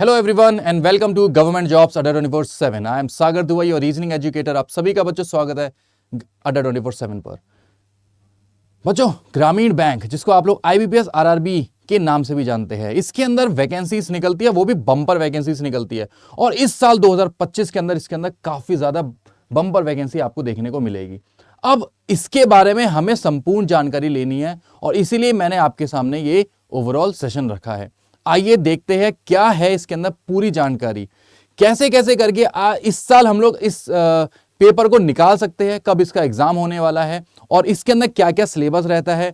Hello everyone and welcome to government jobs Adda 24/7। I am Sagar Dubey और reasoning educator. आप सभी का बच्चों स्वागत है अड्डा 24/7 पर। बच्चों, ग्रामीण बैंक जिसको आप लोग आईबीपीएस आरआरबी के नाम से भी जानते हैं, इसके अंदर वैकेंसीज निकलती है, वो भी बम्पर वैकेंसीज निकलती है। और इस साल 2025 के अंदर इसके अंदर काफी ज्यादा बम्पर वैकेंसी आपको देखने को मिलेगी। अब इसके बारे में हमें संपूर्ण जानकारी लेनी है और इसीलिए मैंने आपके सामने ये ओवरऑल सेशन रखा है। आइए देखते हैं क्या है इसके अंदर पूरी जानकारी, कैसे कैसे करके इस साल हम लोग इस पेपर को निकाल सकते हैं, कब इसका एग्जाम होने वाला है और इसके अंदर क्या क्या सिलेबस रहता है,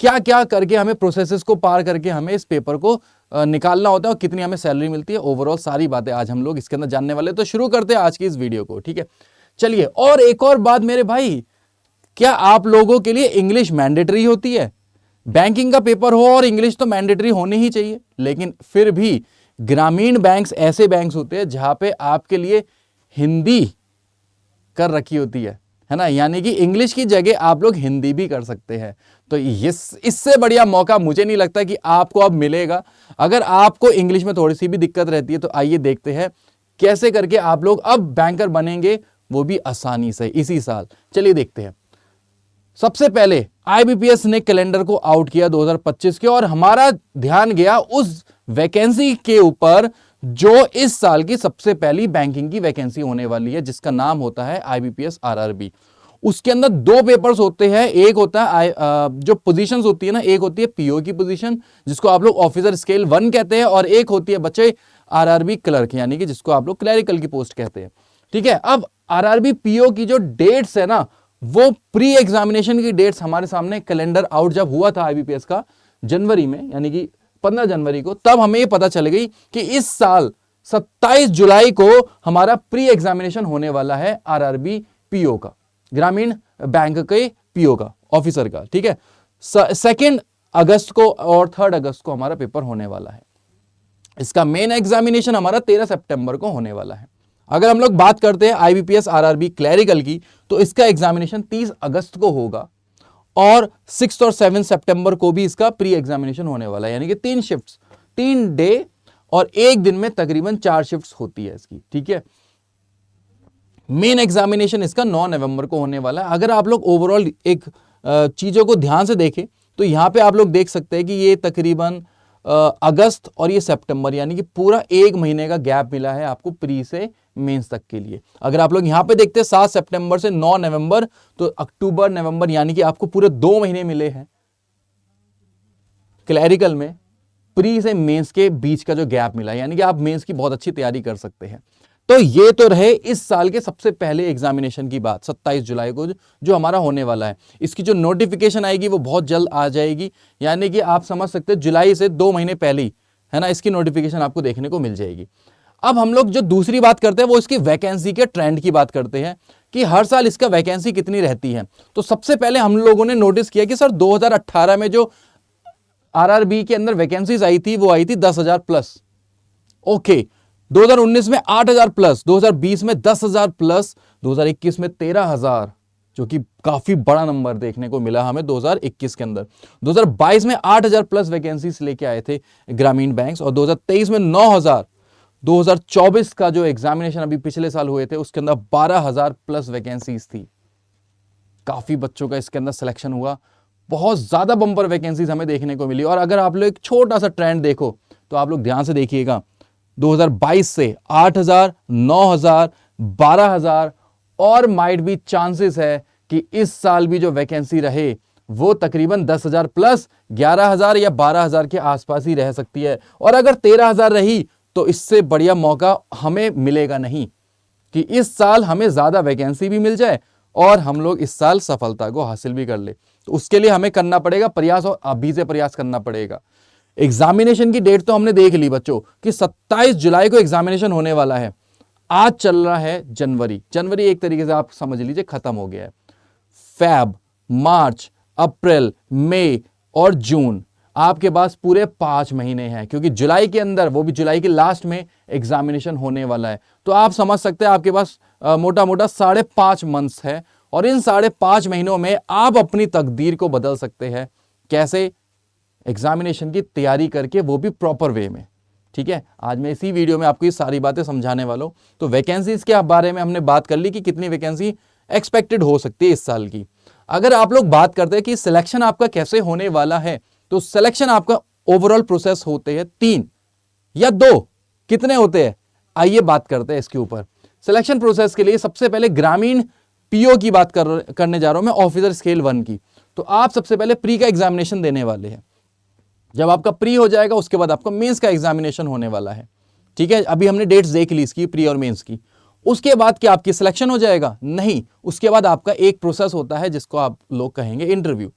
क्या क्या करके हमें प्रोसेसेस को पार करके हमें इस पेपर को निकालना होता है और कितनी हमें सैलरी मिलती है। ओवरऑल सारी बातें आज हम लोग इसके अंदर जानने वाले। तो शुरू करते हैं आज की इस वीडियो को, ठीक है। चलिए, और एक और बात मेरे भाई, क्या आप लोगों के लिए इंग्लिश मैंडेटरी होती है? बैंकिंग का पेपर हो और इंग्लिश तो मैंडेटरी होनी ही चाहिए, लेकिन फिर भी ग्रामीण बैंक्स ऐसे बैंक्स होते हैं जहां पे आपके लिए हिंदी कर रखी होती है ना, यानी कि इंग्लिश की जगह आप लोग हिंदी भी कर सकते हैं। तो इससे बढ़िया मौका मुझे नहीं लगता कि आपको अब मिलेगा। अगर आपको इंग्लिश में थोड़ी सी भी दिक्कत रहती है तो आइए देखते हैं कैसे करके आप लोग अब बैंकर बनेंगे, वो भी आसानी से इसी साल। चलिए देखते हैं। सबसे पहले आईबीपीएस ने कैलेंडर को आउट किया 2025 के, और हमारा ध्यान गया उस वैकेंसी के ऊपर जो इस साल की सबसे पहली बैंकिंग की वैकेंसी होने वाली है, जिसका नाम होता है आईबीपीएस आरआरबी। उसके अंदर दो पेपर्स होते हैं। एक होता है जो पोजीशंस होती है ना, एक होती है पीओ की पोजीशन जिसको आप लोग ऑफिसर स्केल 1 कहते हैं, और एक होती है बच्चे आरआरबी क्लर्क, यानी कि जिसको आप लोग क्लरिकल की पोस्ट कहते हैं, ठीक है। अब आरआरबी पीओ की जो डेट्स है ना, वो प्री एग्जामिनेशन की डेट्स हमारे सामने कैलेंडर आउट जब हुआ था आईबीपीएस का जनवरी में, यानी कि 15 जनवरी को, तब हमें ये पता चल गई कि इस साल 27 जुलाई को हमारा प्री एग्जामिनेशन होने वाला है आरआरबी पीओ का, ग्रामीण बैंक के पीओ का, ऑफिसर का, ठीक है। 2 अगस्त को और 3 अगस्त को हमारा पेपर होने वाला है। इसका मेन एग्जामिनेशन हमारा 13 सितंबर को होने वाला है। अगर हम लोग बात करते हैं आईबीपीएस आरआरबी क्लरिकल की, तो इसका एग्जामिनेशन 30 अगस्त को होगा और 6 और 7 सितंबर को भी इसका प्री एग्जामिनेशन होने वाला है, यानी कि 3 शिफ्ट्स, 3 डे और एक दिन में तकरीबन 4 शिफ्ट्स होती है इसकी, ठीक है। मेन एग्जामिनेशन इसका 9 नवंबर को होने वाला है। अगर आप लोग ओवरऑल एक चीजों को ध्यान से देखें तो यहां पे आप लोग देख सकते हैं कि ये तकरीबन अगस्त और ये सितंबर, यानी कि पूरा 1 महीने का गैप मिला है आपको प्री से मेंस तक के लिए। अगर आप लोग यहां पे देखते हैं 7 सितंबर से 9 नवंबर, तो अक्टूबर नवंबर यानी कि आपको पूरे 2 महीने मिले हैं क्लरिकल में। प्री से मेंस के बीच का जो गैप मिला है, यानी कि आप मेंस की बहुत अच्छी तैयारी कर सकते हैं। तो ये तो रहे इस साल के सबसे पहले एग्जामिनेशन की बात, 27 जुलाई को जो हमारा होने वाला है। इसकी जो नोटिफिकेशन आएगी वो बहुत जल्द आ जाएगी, यानी कि आप समझ सकते हैं जुलाई से 2 महीने पहले ही, है ना, इसकी नोटिफिकेशन आपको देखने को मिल जाएगी। अब हम लोग जो दूसरी बात करते हैं वो इसकी वैकेंसी के ट्रेंड की बात करते हैं कि हर साल इसका वैकेंसी कितनी रहती है। तो सबसे पहले हम लोगों ने नोटिस किया कि सर 2018 में जो आरआरबी के अंदर वैकेंसीज आई थी वो आई थी 10,000 प्लस, ओके। 2019 में 8,000 प्लस, 2020 में 10,000 प्लस, 2021 में 13,000, जो कि काफी बड़ा नंबर देखने को मिला हमें 2021 के अंदर। 2022 में 8,000 प्लस वैकेंसीज लेके आए थे ग्रामीण बैंक्स, और 2023 में 9,000। 2024 का जो एग्जामिनेशन अभी पिछले साल हुए थे उसके अंदर 12,000 प्लस वैकेंसीज थी। काफी बच्चों का इसके अंदर सिलेक्शन हुआ, बहुत ज्यादा बम्पर वैकेंसीज हमें देखने को मिली। और अगर आप लोग एक छोटा सा ट्रेंड देखो तो आप लोग ध्यान से देखिएगा, 2022 से 8,000, 9,000, 12,000, और माइट भी चांसेस है कि इस साल भी जो वैकेंसी रहे वो तकरीबन 10,000 प्लस 11,000 या 12,000 के आसपास ही रह सकती है। और अगर 13,000 रही तो इससे बढ़िया मौका हमें मिलेगा नहीं कि इस साल हमें ज्यादा वैकेंसी भी मिल जाए और हम लोग इस साल सफलता को हासिल भी कर ले। तो उसके लिए हमें करना पड़ेगा प्रयास, और अभी से प्रयास करना पड़ेगा। एग्जामिनेशन की डेट तो हमने देख ली बच्चों कि 27 जुलाई को एग्जामिनेशन होने वाला है। आज चल रहा है जनवरी, जनवरी एक तरीके से आप समझ लीजिए खत्म हो गया है। फेब, मार्च, अप्रैल, मई और जून, आपके पास पूरे 5 महीने हैं, क्योंकि जुलाई के अंदर, वो भी जुलाई के लास्ट में एग्जामिनेशन होने वाला है। तो आप समझ सकते हैं आपके पास मोटा मोटा 5.5 मंथ्स है, और इन 5.5 महीनों में आप अपनी तकदीर को बदल सकते हैं। कैसे? एग्जामिनेशन की तैयारी करके, वो भी प्रॉपर वे में, ठीक है, आज मैं इसी वीडियो में आपको ये सारी बातें समझाने वाला हूं। तो वैकेंसीज के बारे में हमने बात कर ली कि कितनी वैकेंसी एक्सपेक्टेड हो सकती है इस साल की। अगर आप लोग बात करते हैं कि सिलेक्शन आपका कैसे होने वाला है, तो सिलेक्शन आपका ओवरऑल प्रोसेस होते हैं 3 या 2, कितने होते हैं आइए बात करते हैं इसके ऊपर। सिलेक्शन प्रोसेस के लिए सबसे पहले ग्रामीण पीओ की बात करने जा रहा हूं मैं, ऑफिसर स्केल 1 की। तो आप सबसे पहले प्री का एग्जामिनेशन देने वाले हैं। जब आपका प्री हो जाएगा उसके बाद आपका मेंस का एग्जामिनेशन होने वाला है। ठीक है, अभी हमने डेट्स देख ली इसकी, प्री और मेंस की। उसके बाद क्या आपकी सिलेक्शन हो जाएगा? नहीं, उसके बाद आपका एक प्रोसेस होता है जिसको आप लोग कहेंगे इंटरव्यू,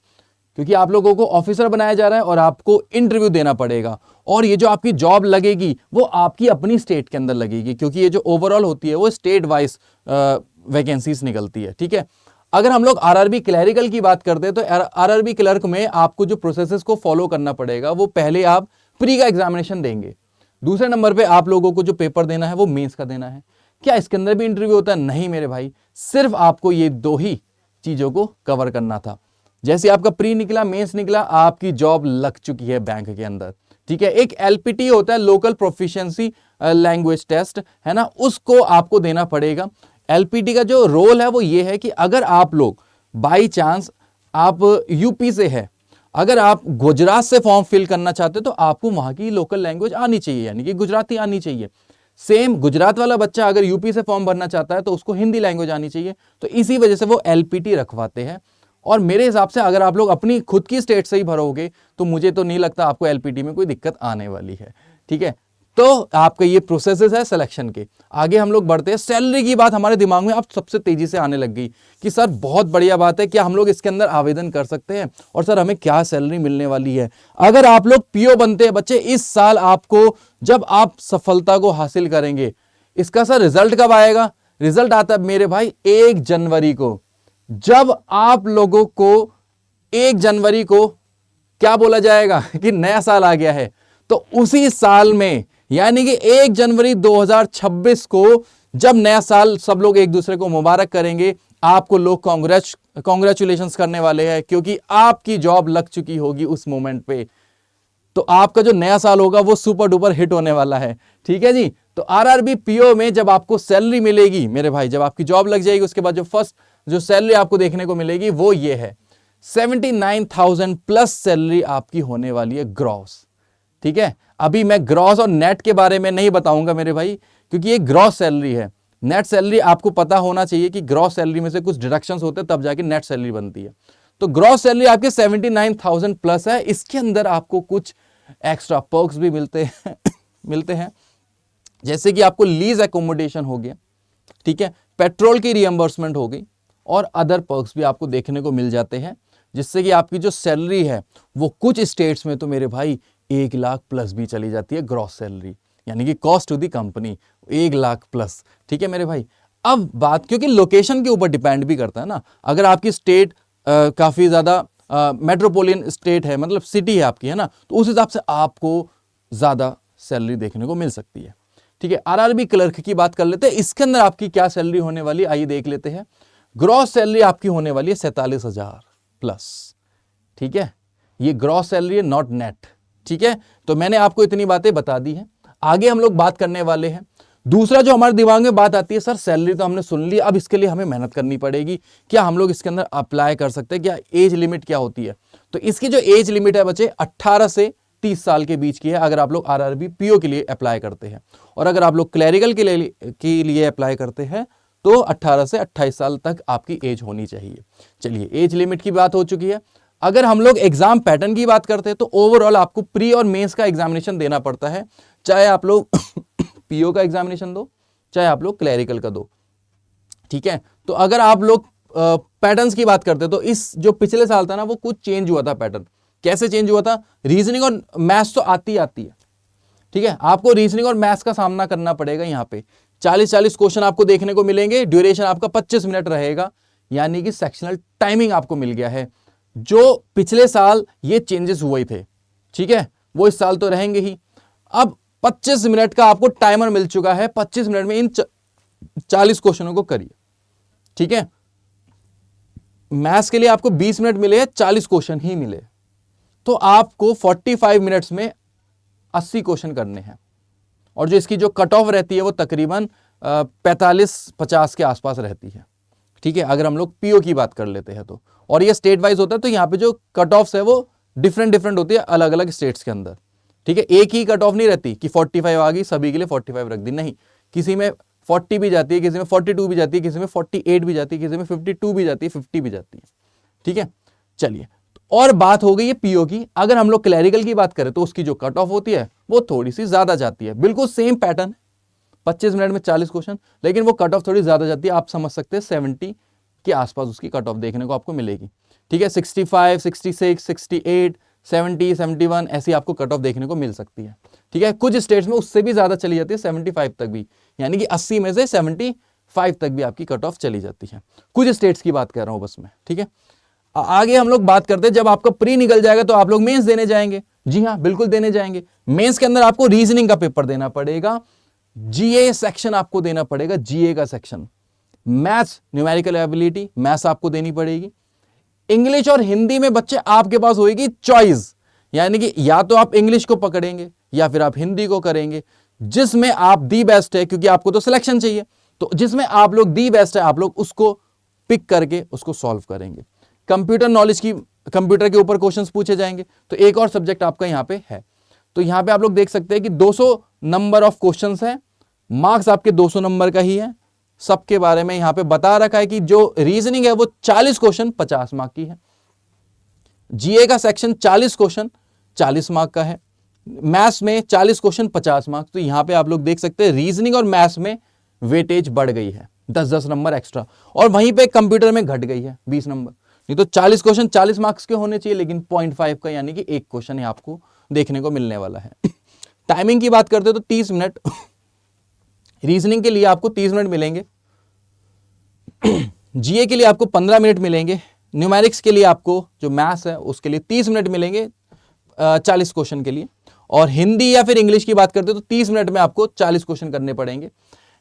क्योंकि आप लोगों को ऑफिसर बनाया जा रहा है और आपको इंटरव्यू देना पड़ेगा। और ये जो आपकी जॉब लगेगी वो आपकी अपनी स्टेट के अंदर लगेगी, क्योंकि ये जो ओवरऑल होती है वो स्टेट वाइज वैकेंसीज निकलती है। ठीक है, अगर हम लोग आरआरबी क्लरिकल की बात करते हैं तो आरआरबी क्लर्क में आपको जो प्रोसेसेस को फॉलो करना पड़ेगा वो पहले आप प्री का एग्जामिनेशन देंगे, दूसरे नंबर पे आप लोगों को जो पेपर देना है वो मेंस का देना है। क्या इसके अंदर भी इंटरव्यू होता है? नहीं मेरे भाई, सिर्फ आपको ये 2 ही चीजों को कवर करना था। जैसे आपका प्री निकला, मेंस निकला, आपकी जॉब लग चुकी है बैंक के अंदर। ठीक है, एक एलपीटी होता है, लोकल प्रोफिशिएंसी लैंग्वेज टेस्ट, है ना, उसको आपको देना पड़ेगा। एलपीटी का जो रोल है वो ये है कि अगर आप लोग बाई चांस आप यूपी से है, अगर आप गुजरात से फॉर्म फिल करना चाहते हो तो आपको वहां की लोकल लैंग्वेज आनी चाहिए, यानी कि गुजराती आनी चाहिए। सेम गुजरात वाला बच्चा अगर यूपी से फॉर्म भरना चाहता है तो उसको हिंदी लैंग्वेज आनी चाहिए। तो इसी वजह से वो एलपीटी रखवाते हैं। और मेरे हिसाब से अगर आप लोग अपनी खुद की स्टेट से ही भरोगे तो मुझे तो नहीं लगता आपको एलपीटी में कोई दिक्कत आने वाली है। ठीक है, तो आपका ये प्रोसेसेस है सिलेक्शन के। आगे हम लोग बढ़ते हैं। सैलरी की बात हमारे दिमाग में अब सबसे तेजी से आने लग गई कि सर बहुत बढ़िया बात है, क्या हम लोग इसके अंदर आवेदन कर सकते हैं, और सर हमें क्या सैलरी मिलने वाली है। अगर आप लोग पीओ बनते हैं बच्चे, इस साल आपको, जब आप सफलता को हासिल करेंगे, इसका सर रिजल्ट कब आएगा? रिजल्ट आता है मेरे भाई 1 जनवरी को। जब आप लोगों को 1 जनवरी को क्या बोला जाएगा कि नया साल आ गया है, तो उसी साल में यानी कि 1 जनवरी 2026 को जब नया साल सब लोग एक दूसरे को मुबारक करेंगे, आपको लोग कॉन्ग्रेचुलेशंस करने वाले हैं, क्योंकि आपकी जॉब लग चुकी होगी उस मोमेंट पे। तो आपका जो नया साल होगा वो सुपर डुपर हिट होने वाला है। ठीक है जी, तो आरआरबी पीओ में जब आपको सैलरी मिलेगी मेरे भाई, जब आपकी जॉब लग जाएगी उसके बाद जो फर्स्ट जो सैलरी आपको देखने को मिलेगी वो ये है 79,000 प्लस सैलरी आपकी होने वाली है ग्रॉस। ठीक है, अभी मैं ग्रॉस और नेट के बारे में नहीं बताऊंगा मेरे भाई, क्योंकि ये ग्रॉस सैलरी है। नेट सैलरी आपको पता होना चाहिए कि ग्रॉस सैलरी में से कुछ डिडक्शंस होते हैं तब जाके नेट सैलरी बनती है। तो ग्रॉस सैलरी आपके 79,000 प्लस है। इसके अंदर आपको कुछ एक्स्ट्रा पर्क्स भी मिलते हैं जैसे कि आपको लीज एकोमोडेशन हो गया, ठीक है, पेट्रोल की रिएम्बर्समेंट हो गई, और अदर पर्क्स भी आपको देखने को मिल जाते हैं, जिससे कि आपकी जो सैलरी है वो कुछ स्टेट्स में तो मेरे भाई 1 लाख प्लस भी चली जाती है ग्रॉस सैलरी, यानी कि cost to the company 1 lakh plus. ठीक है मेरे भाई, अब बात, क्योंकि लोकेशन के ऊपर डिपेंड भी करता है ना, अगर आपकी स्टेट काफी ज्यादा मेट्रोपोलियन स्टेट है, मतलब सिटी है आपकी, है ना, तो उस हिसाब से आपको ज्यादा सैलरी देखने को मिल सकती है। ठीक है, आरआरबी क्लर्क की बात कर लेते हैं। इसके अंदर आपकी क्या सैलरी होने वाली, आइए देख लेते हैं। ग्रॉस सैलरी आपकी होने वाली है 47,000 प्लस। ठीक है, ये ग्रॉस सैलरी है, नॉट नेट। ठीक है, तो मैंने आपको इतनी बातें बता दी हैं। आगे हम लोग बात करने वाले हैं। दूसरा जो हमारे दिमाग में बात आती है, सर सैलरी तो हमने सुन ली, अब इसके लिए हमें मेहनत करनी पड़ेगी, क्या हम लोग इसके अंदर अप्लाई कर सकते हैं, क्या एज लिमिट क्या होती है? तो इसकी जो एज लिमिट है बच्चे 18 से 30 साल के बीच की है, अगर आप लोग आरआरबी पीओ के लिए अप्लाई करते हैं। और अगर आप लोग क्लरिकल के लिए अप्लाई करते हैं तो 18 से 28 साल तक आपकी एज होनी चाहिए। चलिए, एज लिमिट की बात हो चुकी है। अगर हम लोग एग्जाम पैटर्न की बात करते हैं तो ओवरऑल आपको प्री और मेंस का एग्जामिनेशन देना पड़ता है, चाहे आप लोग पीओ का एग्जामिनेशन दो, चाहे आप लोग क्लरिकल का दो। ठीक है, तो अगर आप लोग पैटर्न्स की बात करते हैं तो इस जो पिछले साल था ना वो कुछ चेंज हुआ था पैटर्न। कैसे चेंज हुआ था? रीजनिंग और मैथ्स तो आती है, ठीक है, आपको रीजनिंग और मैथ्स का सामना करना पड़ेगा। यहाँ पे 40-40 क्वेश्चन आपको देखने को मिलेंगे, ड्यूरेशन आपका 25 मिनट रहेगा, यानी कि सेक्शनल टाइमिंग आपको मिल गया है। जो पिछले साल ये चेंजेस हुए थे, ठीक है, वो इस साल तो रहेंगे ही। अब 25 मिनट का आपको टाइमर मिल चुका है, 25 मिनट में इन 40 क्वेश्चनों को करिए। ठीक है, मैथ्स के लिए आपको 20 मिनट मिले, 40 क्वेश्चन ही मिले, तो आपको 45 मिनट्स में 80 क्वेश्चन करने हैं। और जो इसकी जो कट ऑफ रहती है वो तकरीबन 45-50 के आसपास रहती है। ठीक है, अगर हम लोग पीओ की बात कर लेते हैं तो, और ये स्टेट वाइज होता है, तो यहाँ पे जो कट ऑफ्स है वो डिफरेंट होती है अलग अलग स्टेट्स के अंदर। ठीक है, एक ही कट ऑफ नहीं रहती कि 45 आ गई सभी के लिए 45 रख दी, नहीं, किसी में 40 भी जाती है, किसी में 42 भी जाती है, किसी में 48 भी जाती है, किसी में 52 भी जाती है, 50 भी जाती है। ठीक है, चलिए, और बात हो गई है पीओ की। अगर हम लोग क्लैरिकल की बात करें तो उसकी जो कट ऑफ होती है वो थोड़ी सी ज्यादा जाती है, बिल्कुल सेम पैटर्न, 25 मिनट में 40 क्वेश्चन, लेकिन वो कट ऑफ थोड़ी ज्यादा जाती है। आप समझ सकते हैं 70 के आसपास उसकी कट ऑफ देखने को आपको मिलेगी। ठीक है, 65, 66, 68, 70, 71 ऐसी आपको कट ऑफ देखने को मिल सकती है। ठीक है, कुछ स्टेट्स में उससे भी ज्यादा चली जाती है, 75 तक भी, यानी कि 80 में से 75 तक भी आपकी कट ऑफ चली जाती है। कुछ स्टेट्स की बात कर रहा हूं बस मैं। ठीक है, आगे हम लोग बात करते हैं, जब आपका प्री निकल जाएगा तो आप लोग मेंस देने जाएंगे। जी हाँ, बिल्कुल देने जाएंगे। मेंस के अंदर आपको रीजनिंग का पेपर देना पड़ेगा, जीए सेक्शन आपको देना पड़ेगा, जीए का section, maths numerical ability maths आपको देनी पड़ेगी। इंग्लिश और हिंदी में बच्चे आपके पास होगी चॉइस, यानी कि या तो आप इंग्लिश को पकड़ेंगे या फिर आप हिंदी को करेंगे, जिसमें आप दी बेस्ट है, क्योंकि आपको तो सिलेक्शन चाहिए, तो जिसमें आप लोग दी बेस्ट है आप लोग उसको पिक करके उसको सॉल्व करेंगे। कंप्यूटर नॉलेज की, कंप्यूटर के ऊपर क्वेश्चंस पूछे जाएंगे, तो एक और सब्जेक्ट आपका यहां पे है। तो यहां पे आप लोग देख सकते हैं कि 200 नंबर ऑफ क्वेश्चंस है, मार्क्स आपके 200 नंबर का ही है। सबके बारे में यहां पे बता रखा है कि जो रीजनिंग है वो 40 क्वेश्चन 50 मार्क की है, जीए का सेक्शन 40 क्वेश्चन 40 मार्क का है, मैथ्स में 40 क्वेश्चन 50 मार्क्स। तो यहां पे आप लोग देख सकते हैं रीजनिंग और मैथ्स में वेटेज बढ़ गई है, 10-10 नंबर एक्स्ट्रा, और वहीं पे कंप्यूटर में घट गई है 20 नंबर। नहीं तो 40 क्वेश्चन 40 मार्क्स के होने चाहिए, लेकिन 0.5 का, यानी कि एक क्वेश्चन है आपको देखने को मिलने वाला है। टाइमिंग की बात करते हो तो 30 मिनट रीजनिंग के लिए आपको 30 मिनट मिलेंगे, जीए के लिए आपको 15 मिनट मिलेंगे, न्यूमेरिक्स के लिए आपको जो मैथ्स है उसके लिए 30 मिनट मिलेंगे 40 क्वेश्चन के लिए, और हिंदी या फिर इंग्लिश की बात करते हो तो 30 मिनट में आपको 40 क्वेश्चन करने पड़ेंगे,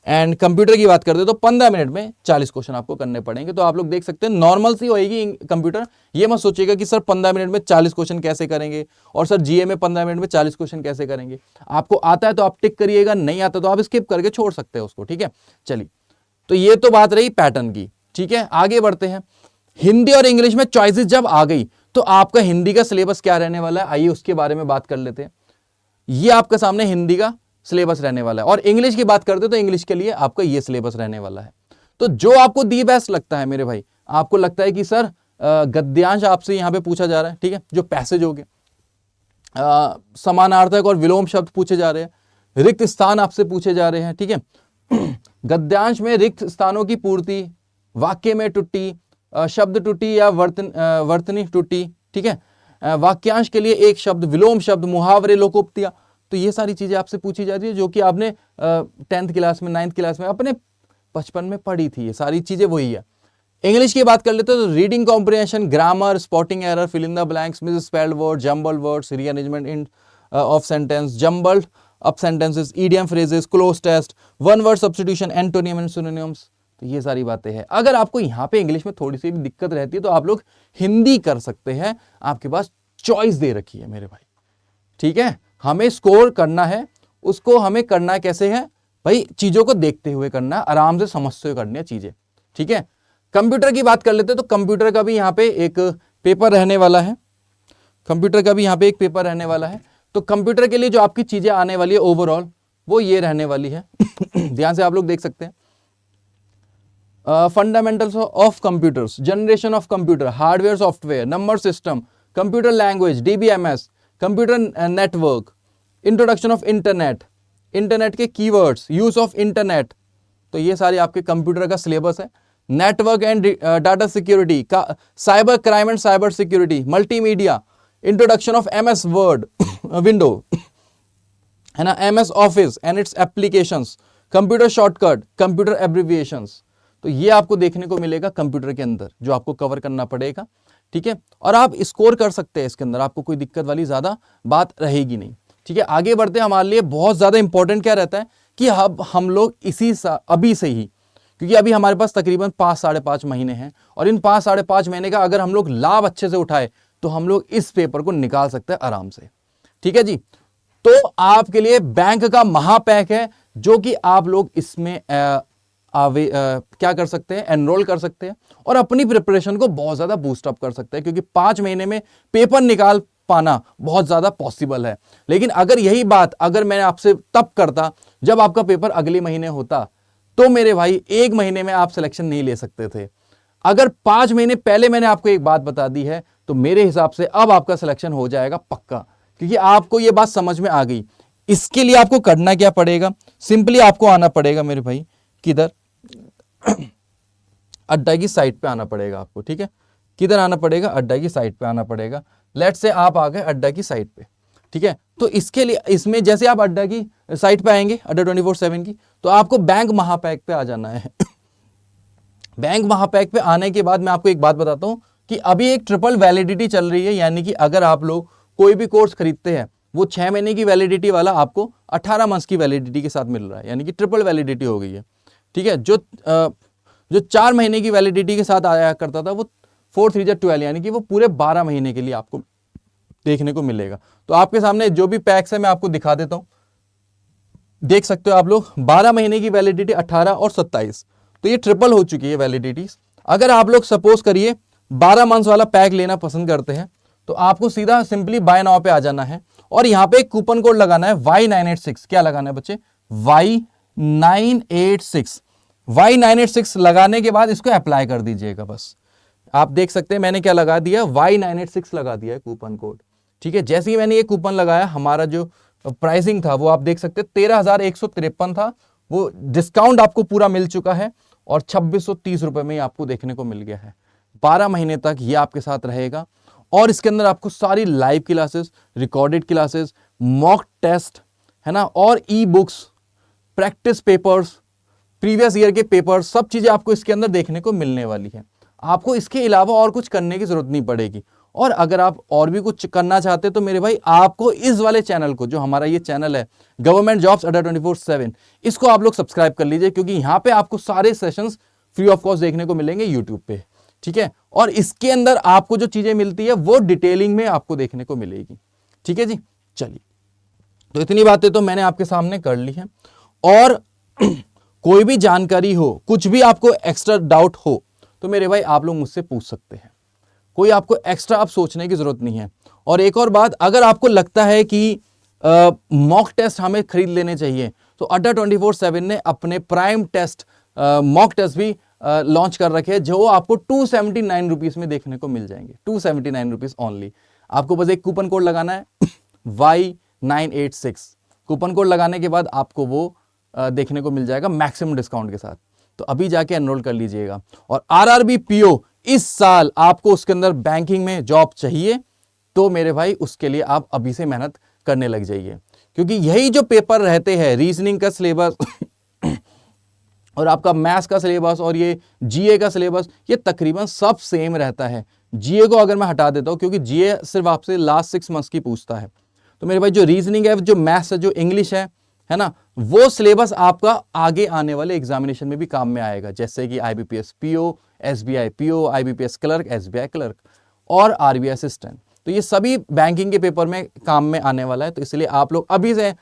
एंड कंप्यूटर की बात करते हो तो 15 मिनट में 40 क्वेश्चन आपको करने पड़ेंगे। तो आप लोग देख सकते हैं नॉर्मल सी होएगी कंप्यूटर। ये मत सोचिएगा कि सर 15 मिनट में 40 क्वेश्चन कैसे करेंगे, और सर जीए में 15 मिनट में 40 क्वेश्चन कैसे करेंगे। आपको आता है तो आप टिक करिएगा, नहीं आता तो आप स्किप करके छोड़ सकते हैं उसको। ठीक है, चलिए, तो ये तो बात रही पैटर्न की। ठीक है, आगे बढ़ते हैं। हिंदी और इंग्लिश में चॉइसेस जब आ गई तो आपका हिंदी का सिलेबस क्या रहने वाला है, आइए उसके बारे में बात कर लेते हैं। ये आपके सामने हिंदी का सिलेबस रहने वाला है, और इंग्लिश की बात करते तो इंग्लिश के लिए आपका ये सिलेबस रहने वाला है। तो जो आपको दी बेस्ट लगता है मेरे भाई, आपको लगता है कि सर गद्यांश आपसे यहां पे पूछा जा रहा है, ठीक है, जो पैसेज हो गए, समानार्थक और विलोम शब्द पूछे जा रहे हैं, रिक्त स्थान आपसे पूछे जा रहे हैं। ठीक है, गद्यांश में रिक्त स्थानों की पूर्ति, वाक्य में टुट्टी, शब्द टुट्टी या वर्तनी टुट्टी। ठीक है, वाक्यांश के लिए एक शब्द, विलोम शब्द, मुहावरे, लोकोक्तियां, तो ये सारी चीजें आपसे पूछी जाती है जो कि आपने 10th क्लास में 9th क्लास में अपने बचपन में पढ़ी थी। ये सारी चीजें वही है। इंग्लिश की बात कर लेते हैं तो reading comprehension, grammar, spotting error, fill in the blanks, misspelled word, jumbled words, rearrangement in of sentence, jumbled up sentences, idiom phrases, cloze test, one word substitution, antonym and synonyms. तो ये सारी बातें हैं। अगर आपको यहाँ पे इंग्लिश में थोड़ी सी भी दिक्कत रहती है तो आप लोग हिंदी कर सकते हैं, आपके पास चॉइस दे रखी है मेरे भाई। ठीक है, हमें स्कोर करना है, उसको हमें करना कैसे है भाई, चीजों को देखते हुए करना, आराम से समझते हुए करनी है चीजें। ठीक है, कंप्यूटर की बात कर लेते हैं तो कंप्यूटर का भी यहाँ पे एक पेपर रहने वाला है, कंप्यूटर का भी यहाँ पे एक पेपर रहने वाला है। तो कंप्यूटर के लिए जो आपकी चीजें आने वाली है ओवरऑल वो ये रहने वाली है। ध्यान से आप लोग देख सकते हैं, fundamentals of computers, generation of computer, hardware software, number system, computer language, DBMS, computer network, introduction of internet, internet के कीवर्ड्स, यूज ऑफ इंटरनेट। तो ये सारे आपके कंप्यूटर का सिलेबस है। नेटवर्क एंड डाटा सिक्योरिटी का, cyber crime and cyber security, multimedia, introduction of MS word window है ना, MS office and it's applications, computer shortcut, computer abbreviations. तो ये आपको देखने को मिलेगा कंप्यूटर के अंदर, जो आपको कवर करना पड़ेगा। ठीक है, और आप स्कोर कर सकते हैं इसके अंदर, आपको कोई दिक्कत वाली ज्यादा बात रहेगी नहीं। ठीक है, आगे बढ़ते हैं। हमारे लिए बहुत ज्यादा इंपॉर्टेंट क्या रहता है कि अब हम लोग अभी से ही, क्योंकि अभी हमारे पास तकरीबन 5-5.5 महीने हैं, और इन 5-5.5 महीने का अगर हम लोग लाभ अच्छे से उठाए तो हम लोग इस पेपर को निकाल सकते हैं आराम से। ठीक है जी, तो आपके लिए बैंक का महापैक है, जो कि आप लोग इसमें क्या कर सकते हैं, एनरोल कर सकते हैं और अपनी प्रिपरेशन को बहुत ज्यादा बूस्ट अप कर सकते हैं, क्योंकि 5 महीने में पेपर निकाल पाना बहुत ज्यादा पॉसिबल है। लेकिन अगर यही बात अगर मैं आपसे तब करता जब आपका पेपर अगले महीने होता, तो मेरे भाई 1 महीने में आप सिलेक्शन नहीं ले सकते थे। अगर 5 महीने पहले मैंने आपको एक बात बता दी है, तो मेरे हिसाब से अब आपका सिलेक्शन हो जाएगा पक्का, क्योंकि आपको यह बात समझ में आ गई। इसके लिए आपको करना क्या पड़ेगा, सिंपली आपको आना पड़ेगा मेरे भाई किधर, अड्डा की साइट पे आना पड़ेगा आपको, ठीक है। किधर आना पड़ेगा, अड्डा की साइट पे आना पड़ेगा। लेट्स से आप आ गए अड्डा की साइट पे, ठीक है। तो इसके लिए इसमें जैसे आप अड्डा की साइट पे आएंगे, अड्डा 24/7 की, तो आपको बैंक महापैक पे आ जाना है। बैंक महापैक पे आने के बाद मैं आपको एक बात बताता हूं कि अभी एक ट्रिपल वैलिडिटी चल रही है, यानी कि अगर आप लोग कोई भी कोर्स खरीदते हैं, वो 6 महीने की वैलिडिटी वाला आपको 18 मंथ्स की वैलिडिटी के साथ मिल रहा है, यानी कि ट्रिपल वैलिडिटी हो गई है, ठीक है। जो 4 महीने की वैलिडिटी के साथ आया करता था, वो 4 3 12, यानी कि वो पूरे 12 महीने के लिए आपको देखने को मिलेगा। तो आपके सामने जो भी पैक्स है मैं आपको दिखा देता हूं, देख सकते हो आप लोग, 12 महीने की वैलिडिटी, 18 और 27, तो ये ट्रिपल हो चुकी है वैलिडिटी। अगर आप लोग सपोज करिए 12 मंथ्स वाला पैक लेना पसंद करते हैं, तो आपको सीधा सिंपली बाय नाउ पे आ जाना है और यहां पे एक कूपन कोड लगाना है Y986। क्या लगाना है बच्चे, Y986। Y986 लगाने के बाद इसको अप्लाई कर दीजिएगा बस। आप देख सकते हैं मैंने क्या लगा दिया, Y986 लगा दिया है कूपन कोड, ठीक है। जैसे ही मैंने ये कूपन लगाया, हमारा जो प्राइसिंग था वो आप देख सकते हैं 13,153 था, वो डिस्काउंट आपको पूरा मिल चुका है और 2630 रुपए में आपको देखने को मिल गया है। 12 महीने तक ये आपके साथ रहेगा और इसके अंदर आपको सारी live classes, recorded classes, mock test, है ना, और e books, practice papers, previous year के पेपर्स, सब चीजें आपको इसके अंदर देखने को मिलने वाली है। आपको इसके अलावा और कुछ करने की जरूरत नहीं पड़ेगी। और अगर आप और भी कुछ करना चाहते हैं तो मेरे भाई आपको इस वाले चैनल को, जो हमारा ये चैनल है गवर्नमेंट जॉब्स अड्डा 24/7, इसको आप लोग सब्सक्राइब कर लीजिए, क्योंकि यहां पे आपको सारे सेशंस फ्री ऑफ कॉस्ट देखने को मिलेंगे यूट्यूब पे, ठीक है। और इसके अंदर आपको जो चीजें मिलती है वो डिटेलिंग में आपको देखने को मिलेगी, ठीक है जी। चलिए, तो इतनी बातें तो मैंने आपके सामने कर ली है। और कोई भी जानकारी हो, कुछ भी आपको एक्स्ट्रा डाउट हो, तो मेरे भाई आप लोग मुझसे पूछ सकते हैं, कोई आपको एक्स्ट्रा आप सोचने की जरूरत नहीं है। और एक और बात, अगर आपको लगता है कि मॉक टेस्ट हमें खरीद लेने चाहिए, तो अड्डा 24/7 ने अपने प्राइम टेस्ट मॉक टेस्ट भी लॉन्च कर रखे हैं, जो आपको 279 रुपीज में देखने को मिल जाएंगे, 279 रुपीज ओनली। आपको बस एक कूपन कोड लगाना है Y986। कूपन कोड लगाने के बाद आपको वो देखने को मिल जाएगा मैक्सिमम डिस्काउंट के साथ। तो अभी जाके एनरोल कर लीजिएगा। और RRB PO इस साल आपको उसके अंदर बैंकिंग में जॉब चाहिए, तो मेरे भाई उसके लिए आप अभी से मेहनत करने लग जाइए, क्योंकि यही जो पेपर रहते हैं, रीजनिंग का सिलेबस और आपका मैथ्स का सिलेबस और ये GA का सिलेबस, ये तकरीबन सब सेम रहता है। GA को अगर मैं हटा देता हूं, क्योंकि GA सिर्फ आपसे लास्ट 6 मंथ्स की पूछता है, तो मेरे भाई जो रीजनिंग है, जो मैथ्स है, जो इंग्लिश है ना, वो सिलेबस आपका आगे आने वाले एग्जामिनेशन में भी काम में आएगा, जैसे कि IBPS PO, SBI PO, IBPS clerk, SBI clerk और RBI असिस्टेंट। तो ये सभी बैंकिंग के पेपर में काम में आने वाला है। तो इसलिए आप लोग अभी से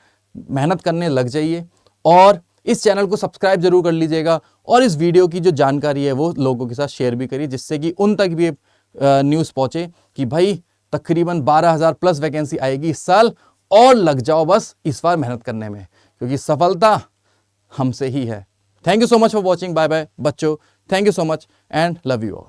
मेहनत करने लग जाइए और इस चैनल को सब्सक्राइब जरूर कर लीजिएगा और इस वीडियो की जो जानकारी है वो लोगों के साथ शेयर भी करिए, जिससे कि उन तक भी न्यूज़ पहुंचे कि भाई तकरीबन 12,000 प्लस वैकेंसी आएगी इस साल, और लग जाओ बस इस बार मेहनत करने में, क्योंकि सफलता हमसे ही है। Thank you so much for watching. Bye bye बच्चों, thank you so much and love you all.